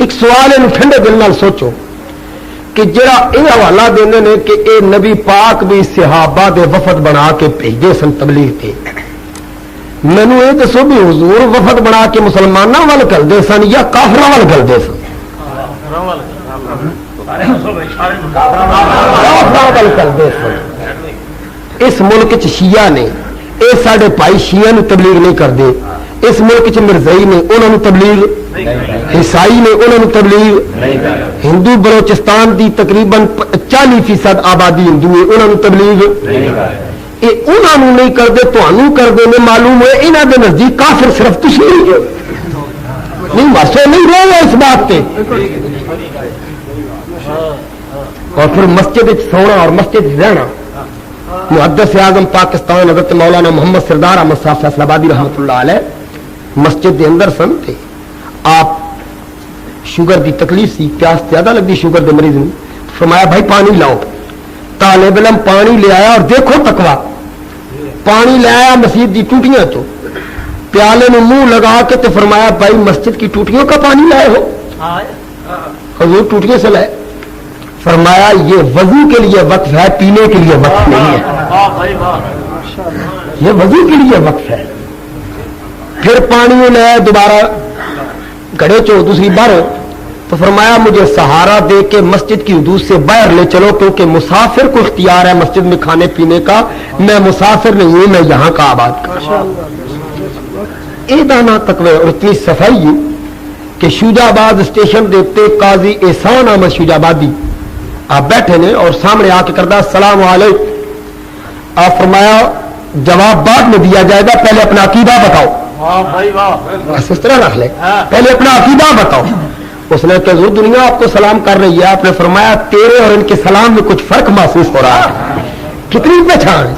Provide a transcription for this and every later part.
ایک سوال ہے ٹھنڈے دل نال سوچو کہ جڑا یہ حوالہ دیندے نے کہ اے نبی پاک بھی صحابہ دے وفد بنا کے بھیجے سن تبلیغ تے، مینوں یہ دسو بھی حضور وفد بنا کے مسلمانوں وال گلدے سن یا کافراں وال گلدے سن؟ اس ملک چ شیعہ نے، اے ساڈے بھائی شیعہ نے تبلیغ نہیں کرتے، اس ملک چ مرزائی نے انہوں نے تبلیغ، عیسائی نے انہوں نے تبلیغ، ہندو بلوچستان دی تقریباً 40% آبادی ہندو ہے انہوں نے تبلیغ، یہ انہوں نہیں کرتے تمہوں کرتے ہیں، معلوم ہے یہاں کے نزدیک کافر صرف تسی نہیں ماسے نہیں رہے اس بات پہ۔ اور پھر مسجد سونا اور مسجد رہنا، محدث اعظم پاکستان حضرت مولانا محمد سردار احمد صاحب فیصل آبادی رحمۃ اللہ علیہ مسجد کے اندر سن تھے، آپ شوگر کی تکلیف سی، پیاس زیادہ لگتی شوگر کے مریض نے، فرمایا بھائی پانی لاؤ، طالب علم پانی لے آیا اور دیکھو تقویٰ، پانی لے آیا مسجد کی ٹوٹیاں تو پیالے میں منہ لگا کے تو فرمایا بھائی مسجد کی ٹوٹیوں کا پانی لائے ہو؟ حضور ٹوٹیوں سے لائے، فرمایا یہ وضو کے لیے وقف ہے، پینے کے لیے وقف نہیں ہے، یہ وضو کے لیے وقف ہے۔ پھر پانی لے دوبارہ گھڑے چو دوسری بار، تو فرمایا مجھے سہارا دے کے مسجد کی حدود سے باہر لے چلو، کیونکہ مسافر کو اختیار ہے مسجد میں کھانے پینے کا، میں مسافر نہیں ہوں، میں یہاں کا آباد کا۔ یہ دانا تقوی اور اتنی صفائی کہ شوجہ آباد اسٹیشن دیتے قاضی احسان احمد شوجہ آبادی آپ بیٹھے نے اور سامنے آ کے کردہ السلام علیکم، آپ فرمایا جواب بعد میں دیا جائے گا، پہلے اپنا عقیدہ بتاؤ، بس اس طرح رکھ لے، پہلے اپنا عقیدہ بتاؤ۔ اس نے کہ حضور دنیا آپ کو سلام کر رہی ہے، آپ نے فرمایا تیرے اور ان کے سلام میں کچھ فرق محسوس ہو رہا ہے، کتنی پہچان ہے،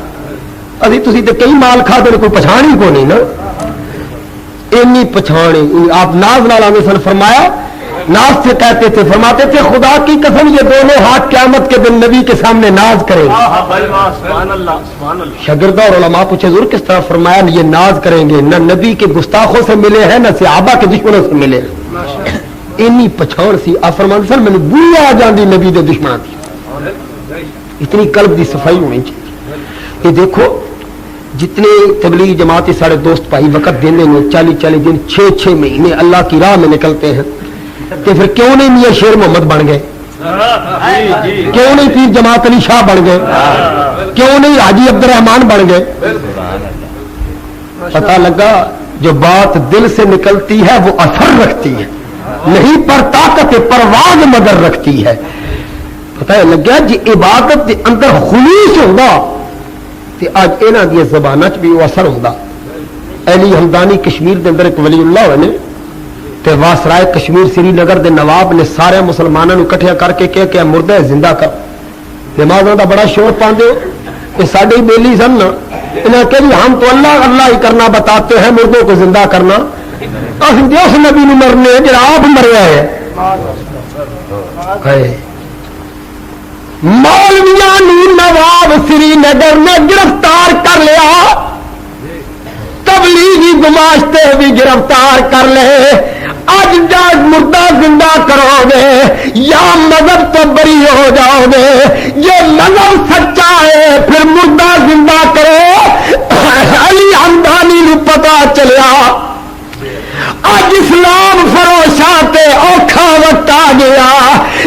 ابھی تھی تو کئی مال کھا دے کوئی پہچان ہی کو نہیں نا، اینی پہچان آپ ناز نال آنے سن، فرمایا ناز سے کہتے تھے، فرماتے تھے خدا کی قسم یہ دونوں ہاتھ قیامت کے دن نبی کے سامنے ناز کریں گے۔ شاگردہ اور علماء پوچھے حضور کس طرح؟ فرمایا یہ ناز کریں گے، نہ نبی کے گستاخوں سے ملے ہیں نہ صحابہ کے دشمنوں سے ملے ہیں، اینی پچھاڑ سی۔ آپ فرماتے سن میں بوئی آ جاندی نبی دے دشمنوں کی، اتنی قلب دی صفائی ہونی چاہیے۔ یہ دیکھو جتنے تبلیغ جماعتی سارے دوست بھائی وقت دینے میں 40 دن 6 مہینے اللہ کی راہ میں نکلتے ہیں، تو پھر کیوں نہیں میاں شیر محمد بن گئے؟ کیوں نہیں پیر جماعت علی شاہ بن گئے؟ کیوں نہیں حاجی عبد الرحمان بن گئے؟ پتہ لگا جو بات دل سے نکلتی ہے وہ اثر رکھتی ہے، نہیں پر طاقت پرواز مگر رکھتی ہے۔ پتہ لگا جی عبادت کے اندر خلوص ہوگا تو آج یہاں دیا زبانوں بھی وہ اثر ہوگا۔ علی ہمدانی کشمیر کے اندر ایک ولی اللہ ہوئے تے واسرائے کشمیر سری نگر دے نواب نے سارے مسلمانوں اکٹھیا کر کے کہا کہ مردہ زندہ کر، نمازوں کا بڑا شور پاندے ہو، یہ ساڈے بیلی سن نا، انہیں کہ ہم تو اللہ اللہ ہی کرنا بتاتے ہیں، مردوں کو زندہ کرنا اس نبی نے مرنے جڑا آپ مریا ہے۔ مولویاں نواب سری نگر نے گرفتار کر لیا، تبلیغی گماشتے بھی گرفتار کر لے، آج جاگ مردہ زندہ کرو گے یا مذہب تو بری ہو جاؤ گے، یہ مذہب سچا ہے پھر مردہ زندہ کرو۔ علی ہمدانی نو پتا چلیا اج اسلام فروشاتے اوکھا وقت آ گیا،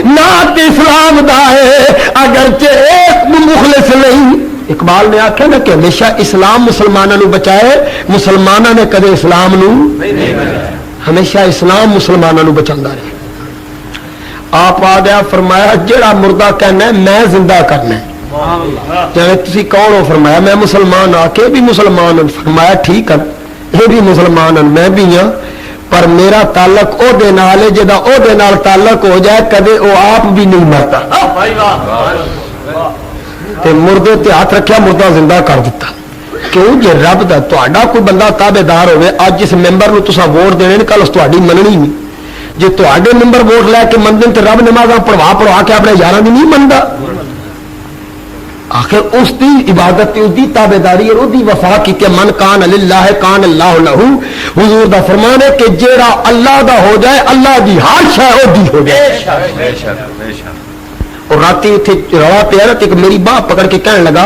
نات اسلام دا ہے اگرچہ ایک مخلص نہیں۔ اقبال نے آخیا نا کہ ہمیشہ اسلام مسلمانوں بچائے، مسلمانوں نے کدے اسلام نو ہمیشہ اسلام مسلمانوں بچا رہے۔ آپ آ گیا فرمایا جڑا مردہ کہنا ہے میں زندہ کرنا ہے، تسی کون ہو؟ فرمایا میں مسلمان آ کے بھی مسلمان ہوں۔ فرمایا ٹھیک ہے یہ بھی مسلمان ہیں میں بھی ہوں، پر میرا تعلق او دے نال ہے جدا او دے نال تعلق ہو جائے کدے او آپ بھی نہیں مرتا۔ تے مردے تے ہاتھ رکھیا مردہ زندہ کر دیتا۔ کیوں جے رب دا تہاڈا کوئی بندہ تابے دار ہوئے، اج اس ممبر نو تساں ووٹ دینے کل اس تہاڈی مننی نہیں، جے تہاڈے ممبر ووٹ لے کے مندن تے رب نمازاں پڑھوا کے اپنے یاراں دی نہیں مندا۔ آخر اس دی عبادت اس دی تابعداری اور اس دی وفا کی کہ من کان للہ کان اللہ لہو. حضور دا فرمان ہے کہ جیڑا اللہ دا ہو جائے اللہ دی ہر شے او دی ہو جائے. اور راتی اتنے روا پیا نا ایک میری باہ پکڑ کے کہنے لگا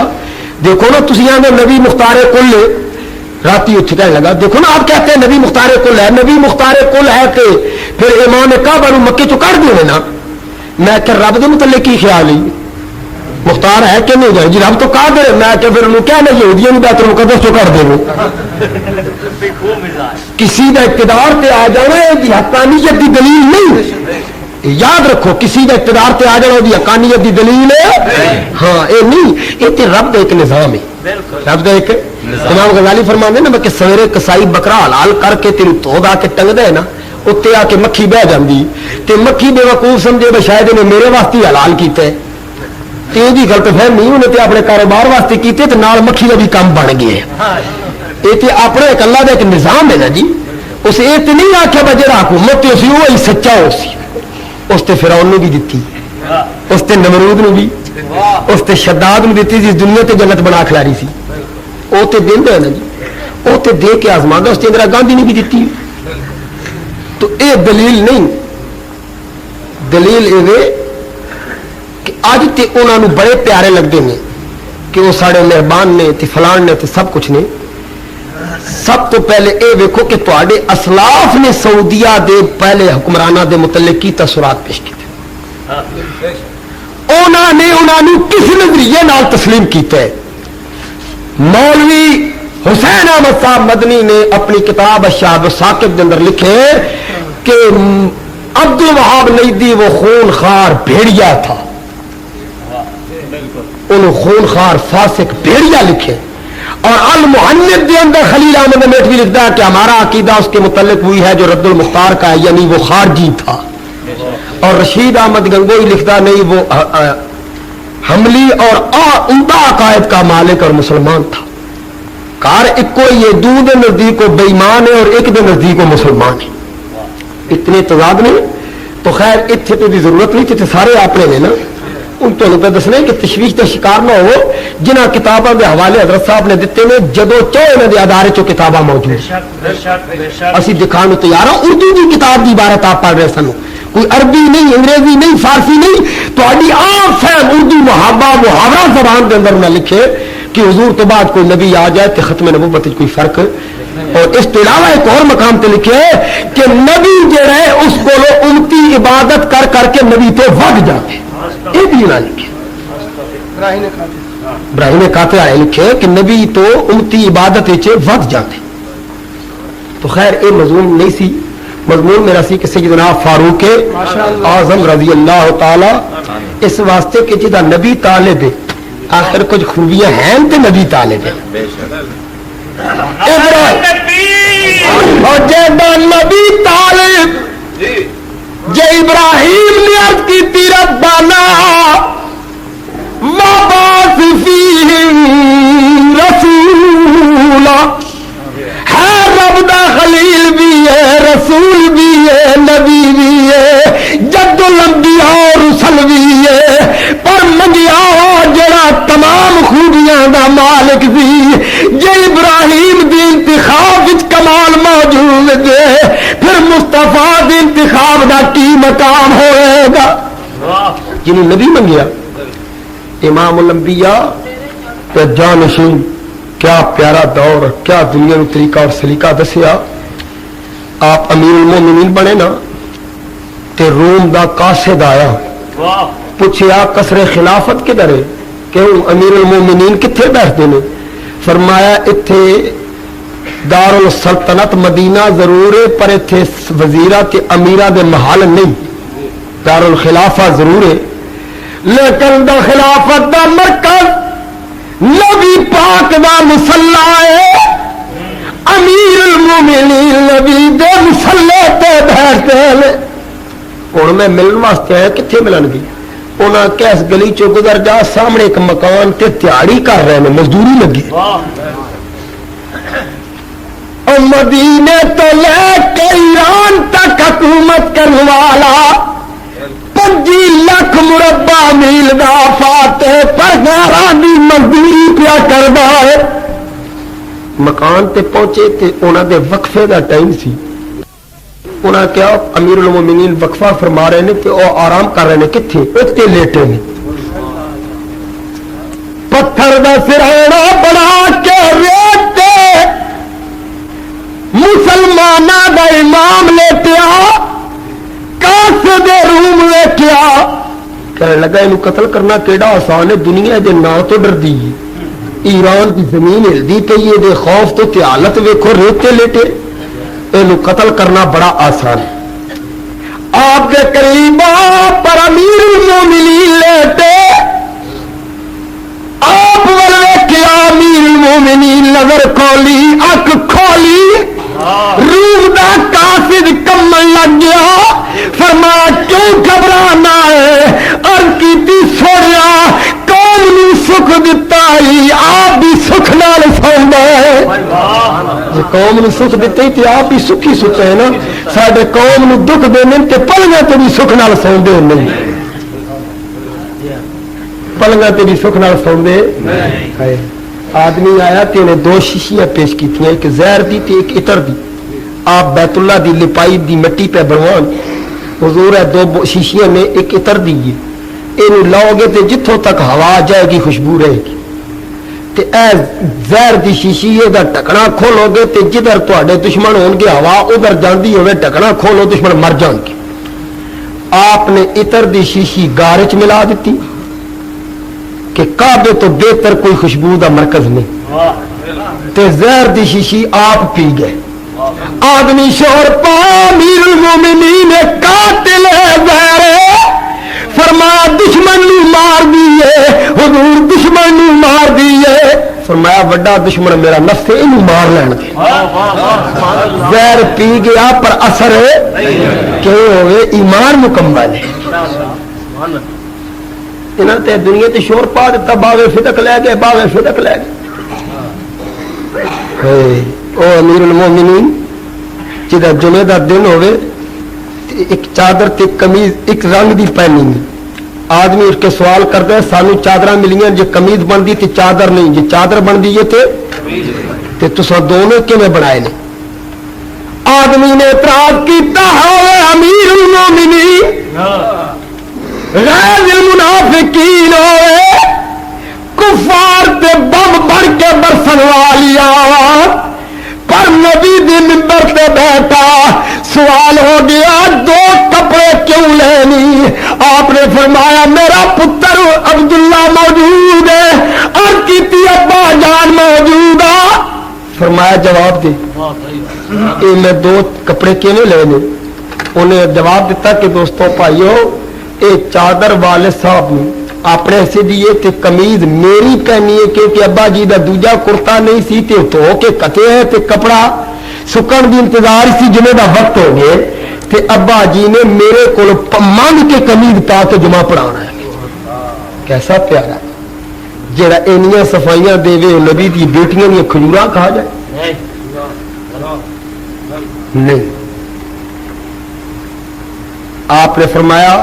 دیکھو نا تسی آنے نبی مختار کل راتی اتنے کہنے لگا دیکھو نا آپ کہتے ہیں نبی مختار کل ہے. نبی مختار کل ہے کہ پھر امام کعبہ نو مکے چو کر دینے نا. میں کہ رب دے متعلق کی خیال ہی مختار ہے کہ نہیں جائے جی رب تو کہا دے. میں کہ پھر انہوں کہنا یہودیاں بیت المقدس تو کر دے. کسی کا اقتدار تے آ جانا یہ حقانیت دی دلیل نہیں. یاد رکھو کسی کا اقتدار تے آ جانا وہ حقانیت دی دلیل ہے. ہاں اے نہیں یہ تے رب دا ایک نظام ہے. رب دا ایک امام غزالی فرماندے نا کہ سویرے کسائی بکرا حلال کر کے تینوں تو دا کے ٹنگ دے نا اتنے آ کے مکھی بہ جاندی تے مکھی بے وقوف سمجھے بے شاید نے میرے واسطے حلال کیتا ہے تے دی غلط فہمی انہیں تے اپنے کاروبار واسطے کیتے تے نال مکھی دا بھی کام بن گیا. یہ تے اپنے ایک اللہ دا ایک نظام ہے نا جی. اس یہ تے نہیں آخیا بھائی جڑا حکومت سی وہی سچا ہو سی. اس تے فرعون نے بھی دیتی اس تے نمرود نے بھی اس تے شداد نے دیتی جس دنیا تے جنت بنا کھلاری سی. وہ تے دیندا ہے نا جی. وہ تے دے کے آزماندا. اس تے اندرا گاندھی نے بھی دیتی. تو یہ دلیل نہیں. دلیل یہ کہ اج تے انہاں نوں بڑے پیارے لگتے ہیں کہ وہ سارے مہربان نے تے فلان نے تے سب کچھ نے. سب تو پہلے اے ویکھو کہ تواڈے اسلاف نے سعودیہ دے پہلے حکمراناں دے متعلق کی تاثرات پیش کیتے. انہاں نے انہاں نوں کس نظریے نال تسلیم کیتا ہے. مولوی حسین احمد صاحب مدنی نے اپنی کتاب الشہاب الثاقب کے اندر لکھے کہ عبد الوہاب نیدی وہ خون خار بھیڑیا تھا. انہوں خون خار فاسق بھیڑیا لکھے. اور المحنت کے اندر خلیل احمد میٹھوی لکھتا ہے کہ ہمارا عقیدہ اس کے متعلق ہوئی ہے جو رد المختار کا ہے یعنی وہ خارجی تھا. اور رشید احمد گنگوئی لکھتا نہیں وہ حملی اور عمدہ عقائد کا مالک اور مسلمان تھا. کار ایک کو یہ دو دے نزدیک کو بے ایمان ہے اور ایک دے نزدیک کو مسلمان ہے. اتنے تضاد نہیں. تو خیر اتنے تو ضرورت نہیں تھی سارے اپنے نے نا ان تو پہ دسنا کہ تشویش کا شکار نہ ہو. جنہ کتابوں کے حوالے حضرت صاحب نے دیتے ہیں جدو چاہے انہوں نے ادارے چو کتاباں موجود اسی دکھانے تیار ہوں. اردو کی کتاب کی عبارت آپ پڑھ رہے سن کوئی عربی نہیں انگریزی نہیں فارسی نہیں تو عام فہم اردو محابہ محاورہ زبان کے اندر نہ لکھے کہ حضور تو بعد کوئی نبی آ جائے تو ختم نبوت کوئی فرق. اور اس کے علاوہ ایک اور مقام پہ لکھے کہ نبی جڑا ہے اس کو امتی عبادت کر کر کے نبی تو وگ جاتے. یہ بھی نہ لکھے. ابراہیم قاطع آئے لکھے کہ نبی تو امتی عبادت وگ جاتے. تو خیر یہ مضمون نہیں سی. مضمون میرا سی کہ سیدنا فاروق اعظم رضی اللہ تعالی اس واسطے کہ جدا نبی طالب آخر کچھ خوبیاں ہیں تو نبی طالب ہے. اور جدا نبی طالب جے ابراہیم نے عرض کی تیرت بانا وبعث فیہم رسولا ہے رب دا خلیل بھی ہے رسول بھی ہے نبی بھی ہے جد الانبیاء اور رسل بھی ہے پر منگیا جڑا تمام خوبیاں دا مالک بھی جے ابراہیم دی انتخاب وچ کمال موجود ہے پھر مصطفیٰ دی انتخاب دا کی مقام ہوئے گا. جنہوں نبی منگیا امام الانبیاء تے جانشین کیا پیارا دور کیا دنیا میں طریقہ اور سلیقہ دسیا. آپ امیر المومنین بنے نا تے روم دا قاصد آیا پوچھیا قصر خلافت کدھر ہے کہ امیر المومنین کتنے بیٹھتے ہیں. فرمایا اتھے دار السلطنت مدینہ ضرور ہے پر اتھے وزیرہ تے امیرہ دے محل نہیں. دار الخلافہ ضرور ہے لیکن دا خلافت دا مرکز نبی پاک دا مصلی ہے. امیر المومنین نبی دے مصلی تے بیٹھتے ہیں. اور میں ملن واسطے آیا کتنے ملن گئی انہاں کیس گلی چو گزر جا سامنے ایک مکان تے تیاری کر رہے ہیں مزدوری لگی. اور مدینے تو لے کے ایران تک حکومت کرنے والا 25 لاکھ مربع میل دا فاتح پر گارانی کردا ہے مکان تے پہنچے تے انہاں دے وقفے دا ٹائم سی انہاں کیا امیر المومنین وقفہ فرما رہے نے تے او آرام کر رہے نے کتھے اتنے لیٹے نے پتھر دا سرہانا بنا کے ریت تے مسلماناں دا امام لیٹیا کاسے دے روم ویکھیا کہنے لگا انہوں قتل کرنا کیڑا آسان ہے دنیا دے نا تو ڈر دی ایران کی زمین ہلدی پئی ہے دے خوف تو تے حالت ویکھو ریتے لیٹے انہوں قتل کرنا بڑا آسان ہے آپ کے قریب پر امیر المومنین لیٹے آپ والے کیا امیر المومنین نظر کھولی اک کھولی روح دا قاصد کمن لگ گیا فرمایا کیوں گھبرانا ہے عرض کیتی سوڑیا قوم نو سکھ دتا ہی آپ بھی سکھ نال سوندا ہے جے قوم نو سکھ دتے تے آپ بھی سکھی ستے ہیں نا ساڈے قوم نو دکھ دینے تے پلنگاں تے بھی سکھ نال سوندے نہیں پلنگاں تے بھی سکھ نال سوندے نہیں آدمی آیا تے انہیں دو شیشیاں پیش کی تھیں ایک زہر دی تے ایک عطر دی آپ بیت اللہ دی لپائی دی مٹی پہ بنوان حضور ہے دو شیشیاں میں ایک عطر دیئے انہوں لاؤ گے تے جتھوں تک ہوا جائے گی خوشبو رہے گی تے اے زہر دی شیشیے دا ٹکنا کھولو گے تے جدھر تواڈے دشمن ہون گے ہوا ادھر جاندی ہوئے ٹکنا کھولو دشمن مر جان گے آپ نے عطر دی شیشی گارچ ملا دیتی کہ کعبے تو بہتر کوئی خوشبو دا مرکز نہیں تے زہر دی شیشی آپ پی گئے آدمی شور پا امیر المومنین قاتل زہر فرمایا دشمن نو مار دیئے حضور دشمن نو مار دیئے فرمایا بڑا دشمن میرا نفس ہے انہوں مار لین دے زہر پی گیا پر اثر کیوں ہوئے ایمان مکمل ہے انہوں تے دنیا تے شور پا دیتا باغے فدق لے گئے باغے فدق لے گئے او امیر المومنین جدہ جمعہ دا دن ہوئے ایک چادر تے کمیز ایک رنگ دی پہنی میں آدمی اس کے سوال کرتے ہیں سانو چادرہ ملیاں جو کمیز بن دی تے چادر نہیں جو چادر بن دی تے تسا دونوں کے میں بنائے نہیں آدمی نے اعتراض کیتا ہوئے امیر المومنین غیر المنافقین ہوئے کفار تے بم بڑھ کے برسن والیا پر نبی دی منبر تے بیٹھا سوال ہو گیا دو کپڑے کیوں لینی آپ نے فرمایا میرا پتر عبداللہ موجود ہے اور کیتی ابا جان موجود ہے فرمایا جواب دے اے میں دو کپڑے کیوں نہیں لینے انہیں جواب دیتا کہ دوستوں پائیو اے چادر والد صاحب نے اپنے سے دیئے تے کمیز میری پہنی ہے کیونکہ ابا جی دا دوجا کرتا نہیں سی تے تو کے کتے ہے تے کپڑا سکن بھی انتظار سی جمعے دا وقت ہو گئے تے ابا جی نے میرے کو مانگ کے کمیز پا کے جمعہ پڑھانا ہے کیسا پیارا جڑا اینیاں صفائیاں دے وے نبی دی بیٹیاں دی کھجوراں کہا جائے نہیں آپ نے فرمایا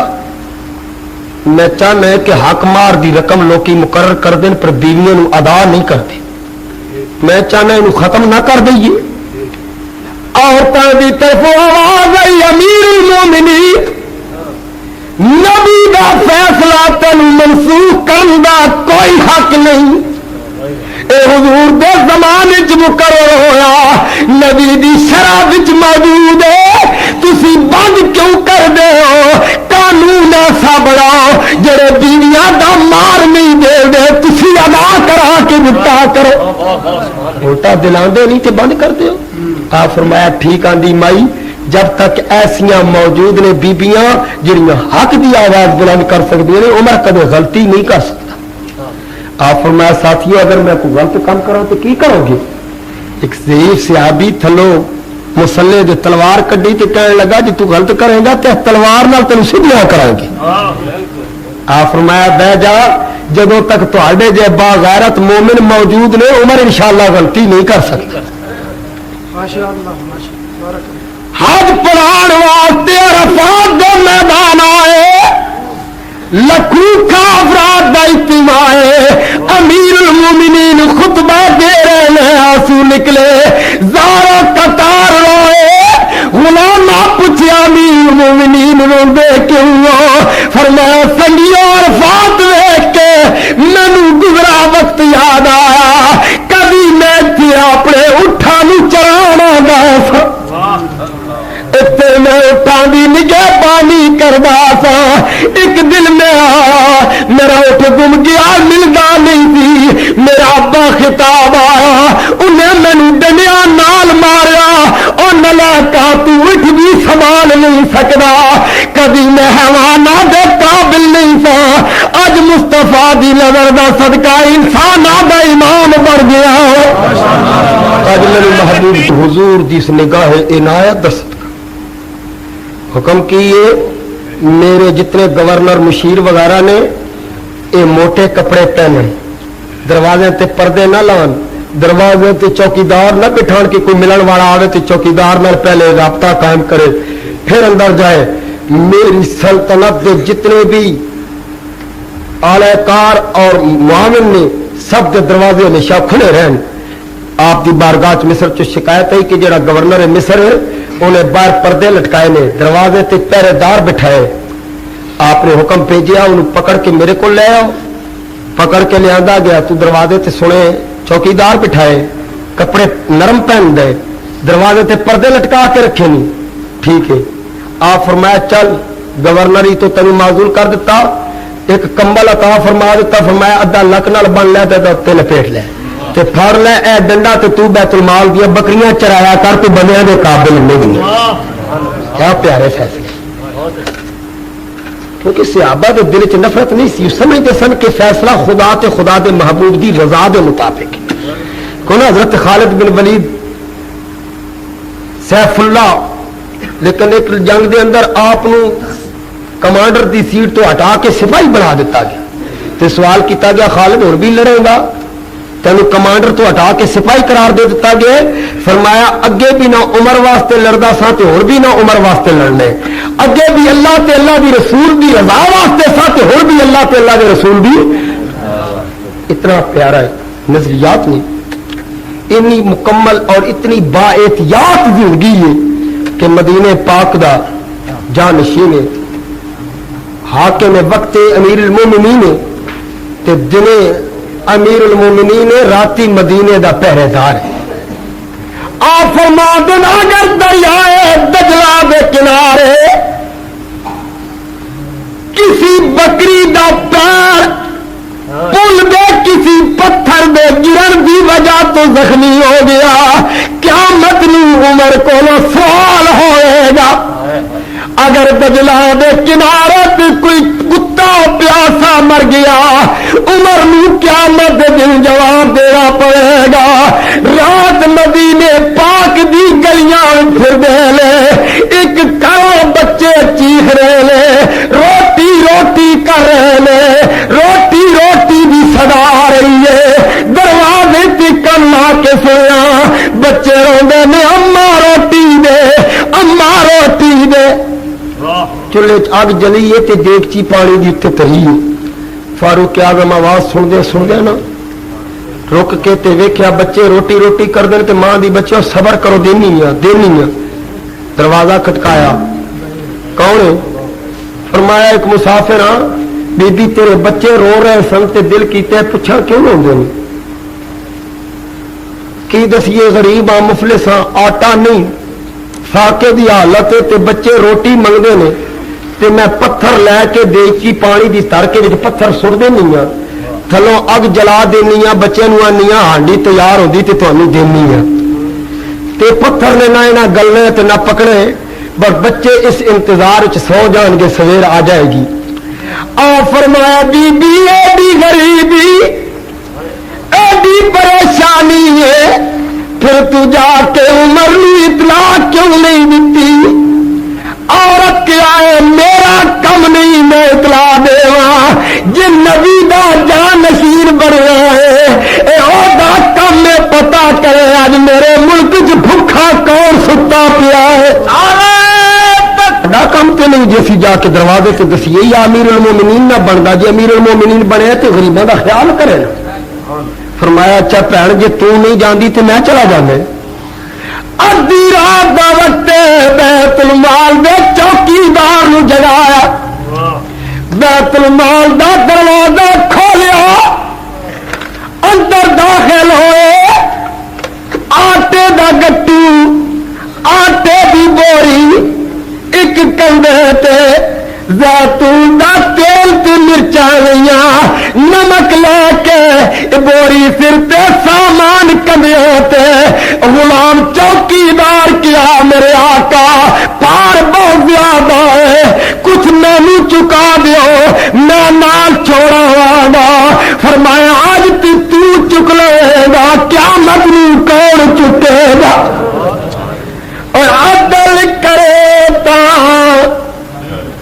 میں چاہنا ہے کہ حق مار دی رقم لوکی مقرر کر دیں پر بیویوں نو ادا نہیں کرتے میں چاہنا ہے انہوں ختم نہ کر دئیے عورتوں دی طرف آواز آئی امیر المومنین نبی دا فیصلہ تن منسوخ کرن دا کوئی حق نہیں اے حضور دے زمانے چ مقرر ہویا نبی دی شرع وچ موجود ہے تسی بند کیوں کر دے ہو قانون ایسا بڑھاؤ جڑے بیویاں دا مار نہیں دے دے تسی ادا کرا کے دتا کرو الٹا دلاندے نہیں تے بند کر دیو آپ فرمایا ٹھیک آندی مائی جب تک ایسیاں موجود نے بیبیاں جڑیاں حق دی آواز بلند کر سکتی ہیں عمر کدے غلطی نہیں کر سکتا آپ فرمایا ساتھیو اگر میں کوئی غلط کام کروں تو کی کرو گے ایک ضعیف صحابی تھلو مسلے دے تلوار کڈی تے کہنے لگا جی تو غلط کرے گا تے تلوار نال تینوں سیدھا کریں گے آپ فرمایا بہ جا جدوں تک تواڈے جے با غیرت مومن موجود نے عمر انشاءاللہ غلطی نہیں کر سکتا حج پڑھان واسطے عرفات دے میدان آئے لکھوں کا افراد دا اجتماع ہے امیر المومنین خود تو نکلے زارا قطار روئے غلام پوچھیا امیر المومنین روندے کیوں فرمایا سنگیو عرفات دیکھ کے مینوں گزرا وقت یاد آیا کبھی میں تھی اپنے اٹھا نو چرانا گا اتنے میں اٹھا دی نگہ پانی کردا سا ایک دل میں آیا میرا اٹھ گم گیا ملدا نہیں تھی میرا ابا خطاب آیا انہیں مینوں ڈنڈیا نال ماریا اور نلا کا تو اٹھ بھی سنبھال نہیں سکدا کبھی میں حیوانہ دے قابل نہیں سا اج مصطفیٰ دی نظر دا صدقہ انساناں دا امام بن گیا اج میرے محبوب حضور جس نگاہ عنایت دس حکم کیے میرے جتنے گورنر مشیر وغیرہ نے یہ موٹے کپڑے پہنے دروازے تے پردے نہ لان دروازے تے چوکیدار نہ بٹھان کی کوئی ملن والا آوے تے چوکیدار نال پہلے رابطہ قائم کرے پھر اندر جائے میری سلطنت دے جتنے بھی اعلی کار اور معاون نے سب کے دروازے ہمیشہ کھلے رہن آپ دی بارگاہ مصر چ شکایت ہے کہ جڑا گورنر مصر ہے انہیں باہر پردے لٹکائے نے دروازے تے پہرے دار بٹھائے آپ نے حکم بھیجیا انہوں پکڑ کے میرے کو لے آؤ پکڑ کے لے آندا گیا تو دروازے تے سنے چوکیدار بٹھائے کپڑے نرم پہن دے دروازے تے پردے لٹکا کے رکھے نہیں ٹھیک ہے آپ فرمایا چل گورنر ہی تو تینوں معذور کر دیتا ایک کمبل عطا فرما دیتا فرمایا ادھا لک نال بن لے تے لپیٹ لے تے پھڑ لے اے ڈنڈا تے تو بیت المال دیا بکریاں چرایا کر تو بندیاں دے قابل نہیں کیا پیارے فیصلے کیونکہ صحابہ دے دل چ نفرت نہیں سی سمجھتے سن کہ فیصلہ خدا تے خدا دے محبوب دی رضا دے مطابق کون حضرت خالد بن ولید سیف اللہ لیکن ایک جنگ دے اندر آپ کمانڈر دی سیٹ تو ہٹا کے سپاہی بنا دیتا گیا تے سوال کیتا گیا خالد اور بھی لڑے گا تینوں کمانڈر تو ہٹا کے سپاہی قرار دے دیتا گیا فرمایا اگے بھی نہ عمر واسطے لڑدا سا تے اور بھی نہ عمر واسطے لڑنے اگے بھی اللہ تے اللہ دی رسول دی رضا واسطے سا تے اور بھی اللہ تے اللہ دے رسول دی اتنا پیارا ہے نظریات نہیں اتنی مکمل اور اتنی با احتیاط زندگی ہے کہ مدینے پاک دا جانشین ہے حاکم وقت امیر المومنین ہے تے دنے امیر المومنین راتی مدینے دا پہرے دار ہے آپ فرما دن اگر دریائے دجلہ دے کنارے کسی بکری دا پیر پل دے کسی پتھر دے گرن دی وجہ تو زخمی ہو گیا قیامت نو عمر کو سوال ہوئے گا اگر دجلہ دے کنارے پہ کوئی کتا پیاسا مر گیا عمر نو قیامت دن جواب دینا پڑے گا رات مدینے پاک دی گلیاں پھر دے لے ایک کروڑ بچے چیخ رہے لے روٹی روٹی کر رہے لے روٹی روٹی بھی صدا آ رہی ہے دروازے تی کن لا کے سویا بچے روندے نے اماں روٹی دے اماں روٹی دے چلے اگ جلی ہے تے دیگچی پانی دی تے تری فاروق اعظم آواز سن دے نا رک کے تے ویکھیا بچے روٹی روٹی کر دے تے ماں دی بچے صبر کرو دینی ہے دروازہ کھٹکایا کون ہے فرمایا ایک مسافر ہاں بی بی تیرے بچے رو رہے سن تے دل کیتے پوچھا کیوں روندے نے کی دسیے غریب ہاں مفلس ہاں آٹا نہیں فاقے دی حالت تے بچے روٹی منگتے ہیں تے میں پتھر لے کے دیگچی پانی دی تر کے پتھر سٹ دینی ہاں تھلوں اگ جلا دینی ہاں بچے نو آنی ہانڈی تیار ہوندی تے تانوں دینی ہاں تے پتھر نے نہ انہاں گلنے تے نہ پکڑے بس بچے اس انتظار وچ سو جان گے سویر آ جائے گی آ فرمایا بی بی ایڈی غریبی ایڈی پریشانی ہے پھر تو جا کے عمر نو اطلاع کیوں نہیں دیتی عورت کے آئے میرا کم نہیں میں اطلاع دیواں جن نبی دا جان نشین بنیا ہے اے او دا کم میں پتا کرے آج میرے ملک چ بھوکا کون ستا پیا ہے دا کم تے نہیں جیسی جا کے دروازے تے دسیے یا امیر المومنین نہ بندا جی امیر المومنین بنے تے غریباں دا خیال کرے نا فرمایا اچھا بھن جی تو نہیں جاندی تو میں چلا جانا. ادھی رات دا وقت بیت المال دے چوکیدار نو جگایا, بیت المال دا دروازہ کھولیا, اندر داخل ہوئے, آٹے دا گٹو, آٹے دی بوری, ایک کندھے تے زیتون دا تیل تے مرچاں گئیاں, نمک لے کے بوری سر تے سامان کندھے تے, غلام چوکیدار کیا میرے آقا پار بہت زیادہ ہے, کچھ مینو چکا دیو میں نال چھوڑا گا. فرمایا آج تو چک لے گا, کیا مجنو کون چکے گا, اور عدل کرے تا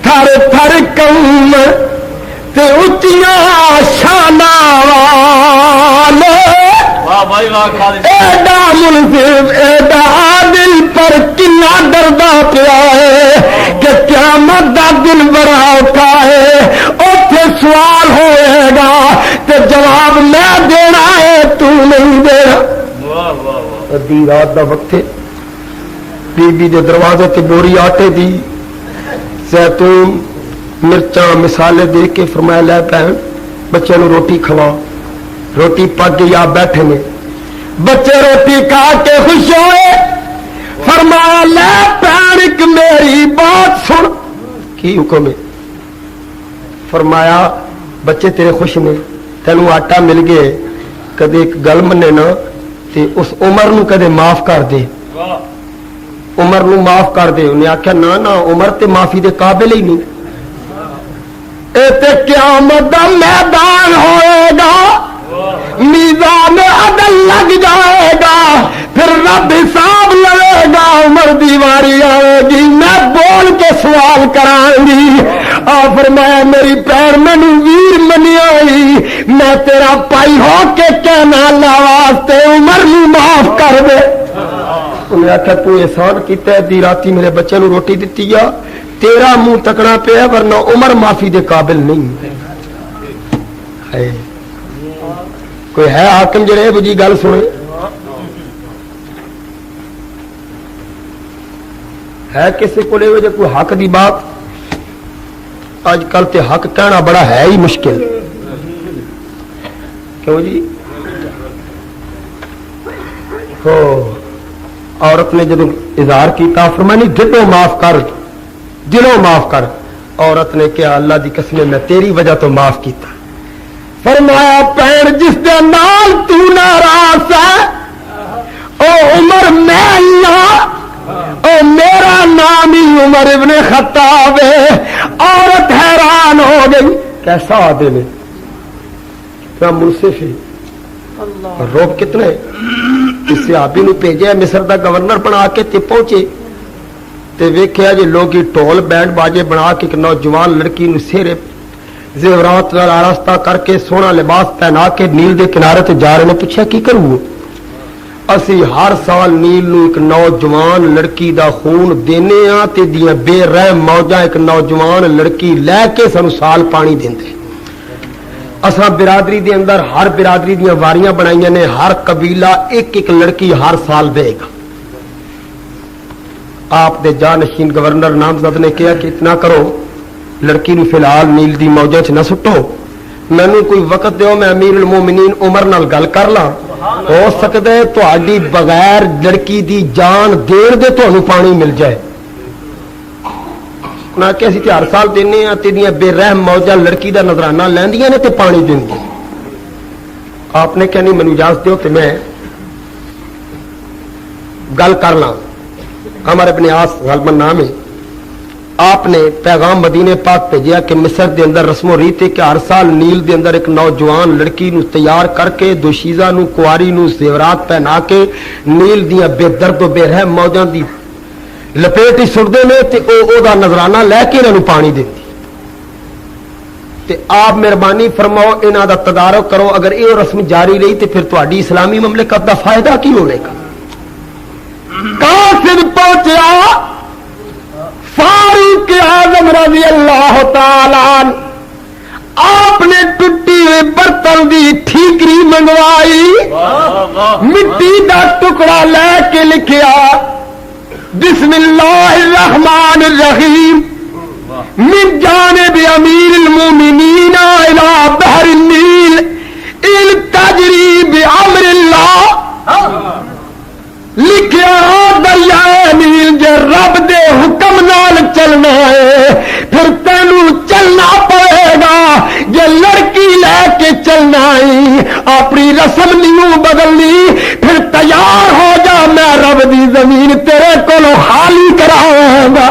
تھر تھر قوم تے اچیاں شانہ والے, ایڈا منصف ایڈا عادل پر کنا ڈردا پیا ہے کہ قیامت دا دن بڑا اوکھا ہے, اوتھے سوال ہوئے گا تے جواب میں دینا ہے تو نہیں دینا. ادھی رات دا وقت ہے, بی بی دے دروازے تے بوری آٹے دی, زیتون مرچاں مسالے دے کے فرمایا لے بہن بچے نو روٹی کھوا. روٹی پک گئی, آپ بیٹھے نے, بچے روٹی کھا کے خوش ہوئے. فرمایا لے بہن ایک میری بات سن. کی حکم ہے؟ فرمایا بچے تیرے خوش نے, تینوں آٹا مل گئے, کدے ایک گل منے نا تے اس عمر نو کدے معاف کر دے, عمر نو معاف کر دے. انہیں آخیا نا نا عمر تے معافی دے قابل ہی نہیں, اے تے قیامت دا میدان ہوئے گا, میزان عدل لگ جائے گا, پھر رب حساب لگے گا, عمر دی واری آئے گی, میں بول کے سوال کرائیں گی. فرمایا میری پیر مینو ویر منی آئی, میں تیرا پائی ہو کے کہنا اللہ واسطے عمر نو معاف کر دے. انہیں آخیا تو احسان کیتا ہے, دی راتی میرے بچے نو روٹی دیتی ہے, تیرا منہ تکنا پیا, ورنہ عمر معافی دے قابل نہیں ہے. کوئی ہے حاکم جڑے بجی گل سنے؟ ہے کسی کو لے جو کوئی حق دی بات؟ آج کل تے حق کہنا بڑا ہے ہی مشکل. کیوں جی؟ ہو عورت نے جب اظہار کیتا فرمایا نہیں دلوں معاف کر, دلوں معاف کر. عورت نے کیا اللہ دی قسم میں تیری وجہ تو معاف کیتا. فرمایا پیر جس دے نال تو ناراض ہے او عمر میں ہی ہاں, او میرا نام ہی عمر ابن خطاب ہے. عورت حیران ہو گئی, کیسا عادل ہے, کیا منصف ہے, روب کتنے. اس صحابی نو بھیجا مصر دا گورنر بنا کے تے پہنچے تے ویکھیا جی لوگ ٹول بینڈ باجے بنا کے ایک نوجوان لڑکی نو سہرے زیورات نال آراستہ کر کے سونا لباس پہنا کے نیل دے کنارے تے جا رہے نے. پوچھا کی کروں؟ اسی ہر سال نیل نو ایک نوجوان لڑکی دا خون دینے ہاں تے دیاں بے رحم موجاں ایک نوجوان لڑکی لے کے سانو سال پانی دیندے. اساں برادری دے اندر ہر برادری دیاں واریاں بنائیاں نے, ہر قبیلہ ایک ایک لڑکی ہر سال دے گا. آپ دے جانشین گورنر نامزد نے کہا کہ اتنا کرو, لڑکی نو فی الحال نیل دی موجاں چ نہ سٹو, مینوں کوئی وقت دیو میں امیر المومنین عمر نال گل کر لاں, ہو سکتا ہے تہاڈی بغیر لڑکی دی جان دین دے تہانوں پانی مل جائے. نہ کہ اسی ہر سال دینے ہیں تیریاں بے رحم موجاں لڑکی دا نظرانہ لیندیاں نے تے پانی دیندیاں. آپ نے کہا نہیں مینوں اجازت دیو تے میں گل کر لاں. عمر ابن عاص غالباً نام ہے. آپ نے پیغام مدینے پاک بھیجیا کہ مصر دے اندر رسم و ریت ہے کہ ہر سال نیل دے اندر ایک نوجوان لڑکی نو تیار کر کے دوشیزہ نو کواری نو زیورات پہنا کے نیل دیاں بے درد و بے رحم موجاں دی لپیٹ ہی سٹدے نے تے او دا نظرانہ لے کے انہاں نو پانی دیندی. تے آپ مہربانی فرماؤ انہاں دا تدارک کرو, اگر یہ رسم جاری رہی تے پھر تہاڈی اسلامی مملکت دا فائدہ کی ہونے کا. قاصد پہنچیا فاروق اعظم رضی اللہ تعالی عنہ, آپ نے ٹوٹی ہوئے برتن دی ٹھیکری منگوائی مٹی دا ٹکڑا لے کے لکھیا بسم اللہ الرحمن الرحیم من جانب امیر المومنین الى بحر النیل ان تجری بامر اللہ لکھیا دریائے نیل جے رب دے حکم نال چلنا ہے پھر تینوں چلنا پڑے گا جے لڑکی لے کے چلنا ہے اپنی رسم نہیں بدلنی پھر تیار ہو جا میں رب دی زمین تیرے کولوں خالی کراواں گا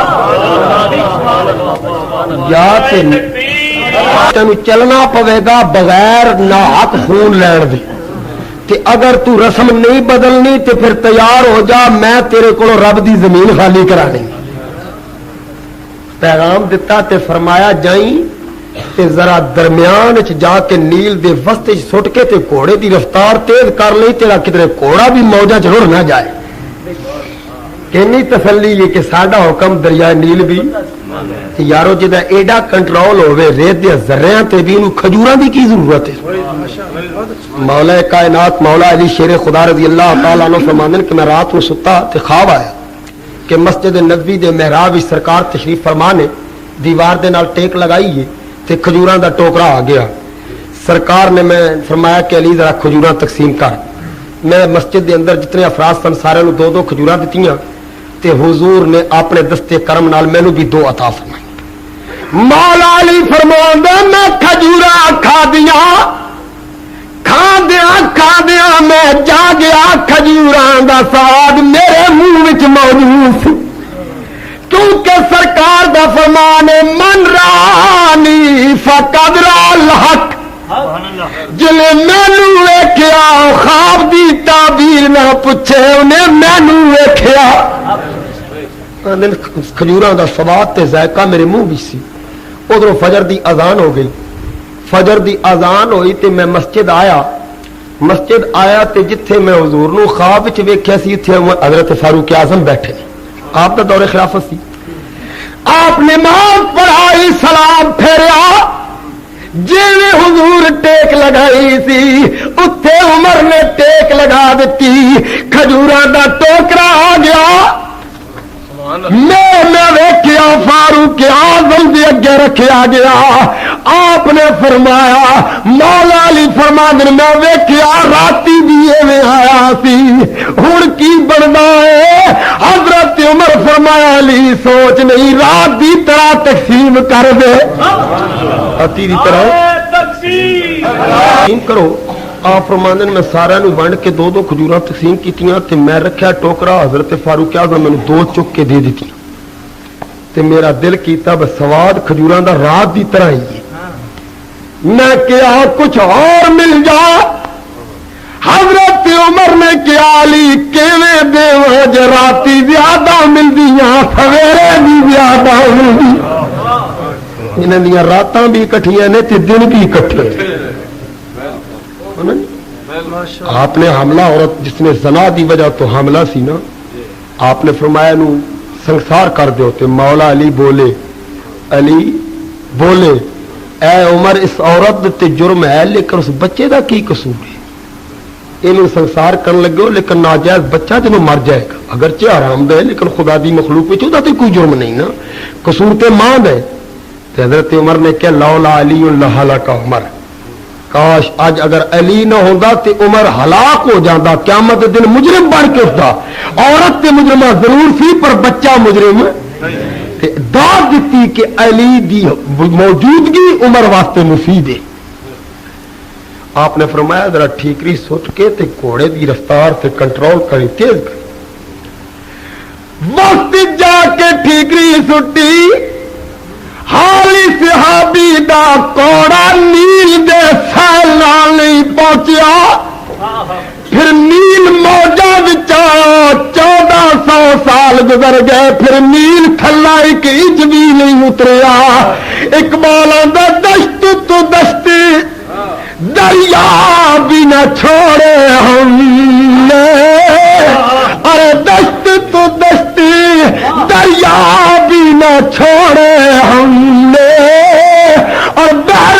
یا تینوں چلنا پوے گا بغیر ناحق خون لین دے تے اگر تو رسم نہیں بدلنی تے پھر تیار ہو جا میں تیرے کو رب دی زمین خالی کرانی پیغام دیتا تے فرمایا جائیں تے ذرا درمیان جا کے نیل دے وسط سٹ کے تے گھوڑے دی رفتار تیز کر لئی تیرا کدھر گھوڑا بھی موجاں چ رڑ نہ جائے کینی تسلی یہ کہ ساڈا حکم دریائے نیل بھی یارو جدا ایڈا کنٹرول ہوئے ریت دے ذریاں تے بھی انہوں کھجوراں دی کی ضرورت ہے مولا کائنات مولا علی شیر خدا رضی اللہ تعالیٰ عنہ فرماندن کہ میں رات میں ستا تے خواب آیا کہ مسجد نبوی دے محراب سرکار تشریف فرمانے دیوار دے نال ٹیک لگائی ہے تے کھجوراں دا ٹوکرا آ گیا سرکار نے میں فرمایا کہ علی ذرا کھجوراں تقسیم کر میں مسجد دے اندر جتنے افراد سن سارے نو دو دو کھجوراں دتیاں تے حضور نے اپنے دستے کرم نال مینوں بھی دو عطا فرمائی مولا علی فرماندے میں کھجوراں کھا دیا میں جا گیا کھجوراں دا سواد میرے منہ وچ موجود سی کیونکہ سرکار دا فرمان ہے من رانی فقد را الحق جلے مینوں ویکھیا خواب دی تعبیر نہ پوچھے انہیں مینوں ویکھیا کھجوراں دا سواد تے ذائقہ میرے منہ وچ سی ادھروں فجر دی اذان ہو گئی فجر دی اذان ہوئی تے میں مسجد آیا تے جتھے میں حضور نو خواب وچ ویکھیا سی اتھے حضرت فاروق اعظم بیٹھے آپ دا دور خلافت سی آپ نے نماز پڑھائی سلام پھیریا جویں حضور ٹیک لگائی سی اتھے عمر نے ٹیک لگا دیتی کھجوراں دا ٹوکرا آ گیا میں ویکھیا فاروق اعظم دے اگے رکھیا گیا آپ نے فرمایا مولا علی فرماندے میں ویکھیا راتی بھی ایویں آیا سی ہن کی بندا ہے حضرت عمر فرمایا علی سوچ نہیں رات دی طرح تقسیم کر دے اتی دی طرح تقسیم کرو آپ فرماندے میں سارا نو ونڈ کے دو دو کھجوراں تقسیم کیتیاں تے میں رکھیا ٹوکرا حضرت فاروق اعظم میں دو چک کے دے دیتی تے میرا دل کیتا بس سواد کھجوراں دا رات دی طرح ہی ہے میں کیا کچھ اور مل جا حضرت عمر نے کیا علی کیویں دیواں جے راتی زیادہ ملدیاں سویرے بھی زیادہ ملدی انہاں دیاں راتاں بھی اکٹھیاں نے تے دن بھی اکٹھے آپ نے حملہ عورت جس نے زنا دی وجہ تو حملہ سی نا آپ نے فرمایا نو سنسار کر دو تے مولا علی بولے اے عمر اس عورت تے جرم ہے لیکن اس بچے دا کی قصور ہے انہوں سنسار کرن لگے لیکن ناجائز بچہ جنہوں مر جائے گا اگرچہ حرام دے لیکن خدا دی مخلوق وچ دا تے کوئی جرم نہیں نا قصور تے ماں دے تے حضرت عمر نے کہا لولا علی لہلک عمر کاش آج اگر علی نہ ہوتا تے عمر ہلاک ہو جاتا قیامت دن مجرم بن کے اٹھتا عورت تے مجرمہ ضرور سی پر بچہ مجرم تے داد دیتی کہ علی دی موجودگی عمر واسطے مفید ہے آپ نے فرمایا ذرا ٹھیکری سٹ کے تے گھوڑے دی رفتار تے کنٹرول کری تیز کری وقت جا کے ٹھیکری سٹی حالی صحابی دا کوڑا نیل دے سیل نال نہیں پہنچیا پھر نیل موجہ وچا 1400 سال گزر گئے پھر نیل تھلا ایک انچ بھی نہیں اتریا اقبال آندا دشت تو دشتی دریا بھی نہ چھوڑے ہم نے ارے دشت تو دشتی دریا بھی نہ چھوڑے ہم نے اور بحر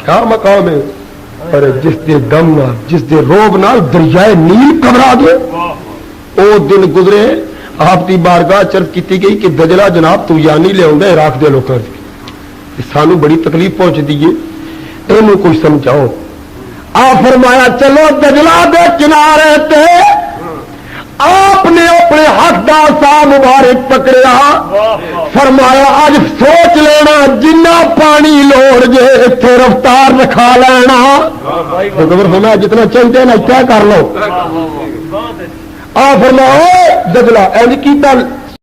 کیا مقام ہے؟ پر جس دے دم نال جس دے روب نال دریائے نیل گھبرا گئے او دن گزرے آپ کی بارگاہ چرچ کی گئی کہ دجلہ جناب تو یعنی لے آؤں عراق دے لوگوں سے سانو بڑی تکلیف پہنچتی ہے یہ کچھ سمجھاؤ آ فرمایا چلو دجلہ دے کنارے تے آپ نے اپنے حقدار صاحب مبارک پکڑیا فرمایا آج سوچ لینا جنہ پانی لوڑ جے اتنے رفتار رکھا لینا فرمایا جتنا چاہتے ہیں نا کیا کر لو آ فرمایا دجلہ اینج کیتا